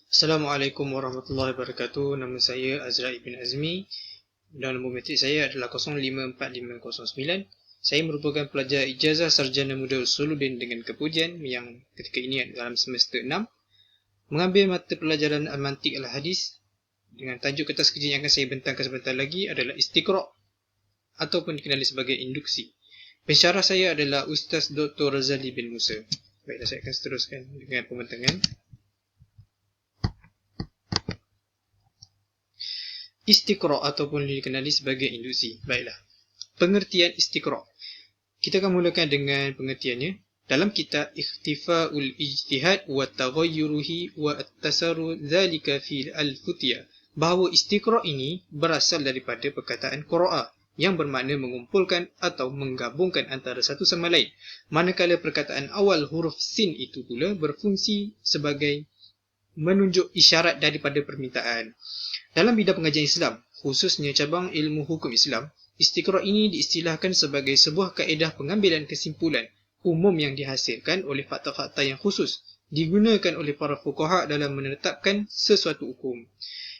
Assalamualaikum warahmatullahi wabarakatuh. Nama saya Azra Ibn Azmi dan nombor metrik saya adalah 054509. Saya merupakan pelajar ijazah sarjana muda Usuluddin dengan kepujian yang ketika ini dalam semester 6 mengambil mata pelajaran Al-Mantiq Al-Hadis dengan tajuk kertas kerja yang akan saya bentangkan sebentar lagi adalah Istiqra' ataupun dikenali sebagai induksi. Pensyarah saya adalah Ustaz Dr. Razali bin Musa. Baiklah, saya akan seteruskan dengan pembentangan. Istiqra' ataupun dikenali sebagai induksi. Baiklah. Pengertian istiqra'. Kita akan mulakan dengan pengertiannya. Dalam kitab Ikhtifa'ul Ijtihad wa Taghayyuruhi wa At-Tasaru Dzalika fi Al-Futiyah, bahawa istiqra' ini berasal daripada perkataan qara'a yang bermakna mengumpulkan atau menggabungkan antara satu sama lain. Manakala perkataan awal huruf sin itu pula berfungsi sebagai menunjuk isyarat daripada permintaan. Dalam bidang pengajian Islam, khususnya cabang ilmu hukum Islam, istiqra' ini diistilahkan sebagai sebuah kaedah pengambilan kesimpulan umum yang dihasilkan oleh fakta-fakta yang khusus, digunakan oleh para fuqaha dalam menetapkan sesuatu hukum.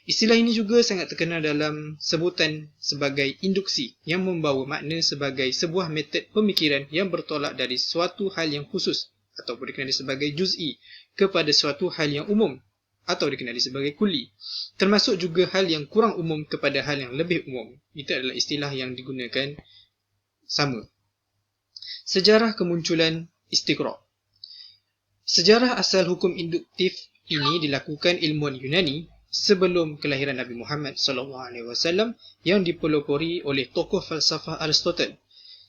Istilah ini juga sangat terkenal dalam sebutan sebagai induksi, yang membawa makna sebagai sebuah metod pemikiran yang bertolak dari suatu hal yang khusus ataupun dikenali sebagai juz'i kepada suatu hal yang umum atau dikenali sebagai kulli, termasuk juga hal yang kurang umum kepada hal yang lebih umum. Itu adalah istilah yang digunakan sama. Sejarah kemunculan istiqra'. Sejarah asal hukum induktif ini dilakukan ilmuwan Yunani sebelum kelahiran Nabi Muhammad SAW yang dipelopori oleh tokoh falsafah Aristotle.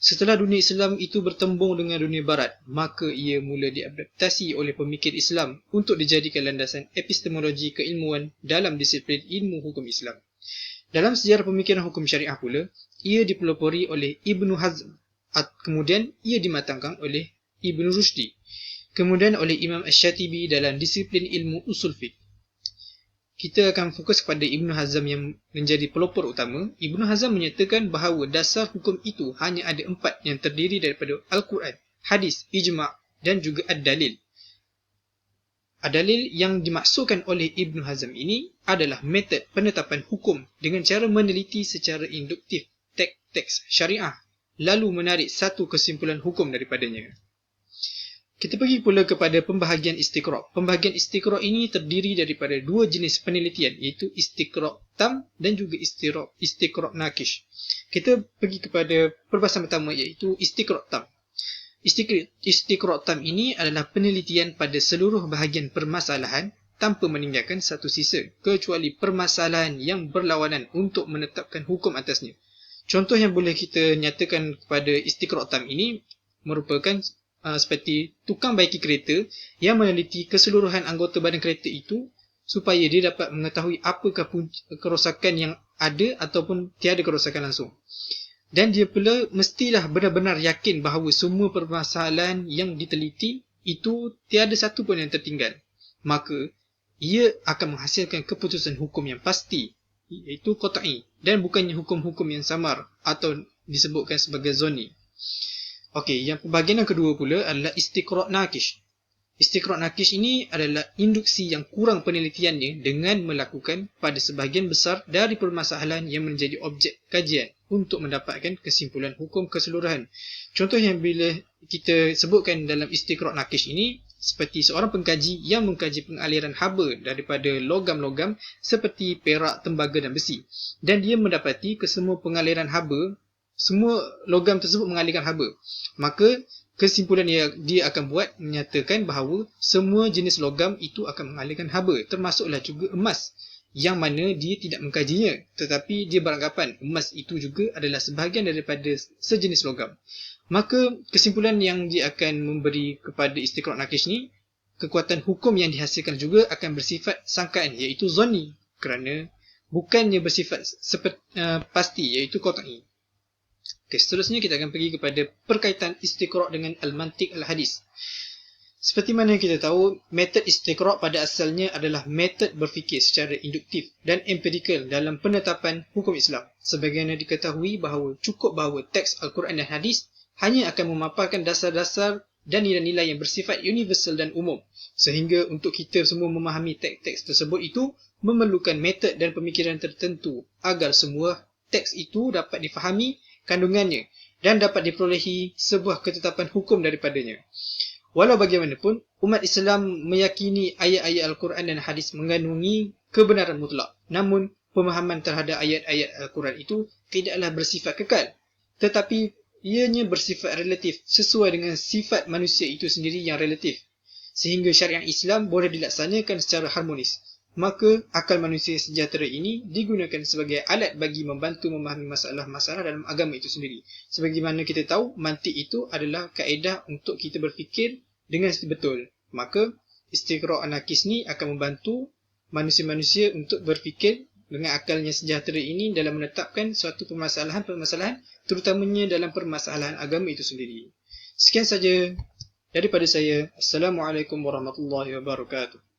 Setelah dunia Islam itu bertembung dengan dunia Barat, maka ia mula diadaptasi oleh pemikir Islam untuk dijadikan landasan epistemologi keilmuan dalam disiplin ilmu hukum Islam. Dalam sejarah pemikiran hukum syariah pula, ia dipelopori oleh Ibnu Hazm, kemudian ia dimatangkan oleh Ibnu Rushdi, kemudian oleh Imam Asy-Syatibi dalam disiplin ilmu usul fiqh. Kita akan fokus kepada Ibnu Hazm yang menjadi pelopor utama. Ibnu Hazm menyatakan bahawa dasar hukum itu hanya ada 4 yang terdiri daripada Al-Quran, hadis, ijma' dan juga ad-dalil. Ad-dalil yang dimaksudkan oleh Ibnu Hazm ini adalah metod penetapan hukum dengan cara meneliti secara induktif teks syariah, lalu menarik satu kesimpulan hukum daripadanya. Kita pergi pula kepada pembahagian istiqra'. Pembahagian istiqra' ini terdiri daripada 2 jenis penelitian, iaitu istiqra' tam dan juga istiqra' nakish. Kita pergi kepada perbahasan pertama, iaitu istiqra' tam. Istiqra' tam ini adalah penelitian pada seluruh bahagian permasalahan tanpa meninggalkan satu sisa, kecuali permasalahan yang berlawanan untuk menetapkan hukum atasnya. Contoh yang boleh kita nyatakan kepada istiqra' tam ini merupakan seperti tukang baiki kereta yang meneliti keseluruhan anggota badan kereta itu supaya dia dapat mengetahui apakah kerosakan yang ada ataupun tiada kerosakan langsung. Dan dia pula mestilah benar-benar yakin bahawa semua permasalahan yang diteliti itu tiada satu pun yang tertinggal. Maka ia akan menghasilkan keputusan hukum yang pasti, iaitu qat'i, dan bukannya hukum-hukum yang samar atau disebutkan sebagai zonni. Okey, yang pembahagian yang kedua pula adalah istiqra' nakish. Istiqra' nakish ini adalah induksi yang kurang penelitiannya dengan melakukan pada sebahagian besar dari permasalahan yang menjadi objek kajian untuk mendapatkan kesimpulan hukum keseluruhan. Contoh yang bila kita sebutkan dalam istiqra' nakish ini, seperti seorang pengkaji yang mengkaji pengaliran haba daripada logam-logam seperti perak, tembaga dan besi. Dan dia mendapati kesemua pengaliran haba, semua logam tersebut mengalirkan haba. Maka kesimpulan dia akan buat menyatakan bahawa semua jenis logam itu akan mengalirkan haba, termasuklah juga emas, yang mana dia tidak mengkajinya, tetapi dia beranggapan emas itu juga adalah sebahagian daripada sejenis logam. Maka kesimpulan yang dia akan memberi kepada istiqra' nakish ni, kekuatan hukum yang dihasilkan juga akan bersifat sangkaan, iaitu zonni, kerana bukannya bersifat pasti, iaitu qat'i. Okay, seterusnya kita akan pergi kepada perkaitan istiqra' dengan Al-Mantiq Al-Hadis. Seperti mana kita tahu, metod istiqra' pada asalnya adalah metod berfikir secara induktif dan empirikal dalam penetapan hukum Islam. Sebagaimana diketahui bahawa cukup bahawa teks Al-Quran dan Hadis hanya akan memaparkan dasar-dasar dan nilai-nilai yang bersifat universal dan umum. Sehingga untuk kita semua memahami teks-teks tersebut itu memerlukan metod dan pemikiran tertentu agar semua teks itu dapat difahami kandungannya dan dapat diperolehi sebuah ketetapan hukum daripadanya. Walau bagaimanapun, umat Islam meyakini ayat-ayat Al-Quran dan hadis mengandungi kebenaran mutlak. Namun, pemahaman terhadap ayat-ayat Al-Quran itu tidaklah bersifat kekal, tetapi ianya bersifat relatif sesuai dengan sifat manusia itu sendiri yang relatif, sehingga syariat Islam boleh dilaksanakan secara harmonis. Maka akal manusia sejahtera ini digunakan sebagai alat bagi membantu memahami masalah-masalah dalam agama itu sendiri. Sebagaimana kita tahu, mantik itu adalah kaedah untuk kita berfikir dengan betul. Maka istiqra' anarkis ni akan membantu manusia-manusia untuk berfikir dengan akalnya sejahtera ini dalam menetapkan suatu permasalahan-permasalahan, terutamanya dalam permasalahan agama itu sendiri. Sekian saja daripada saya. Assalamualaikum warahmatullahi wabarakatuh.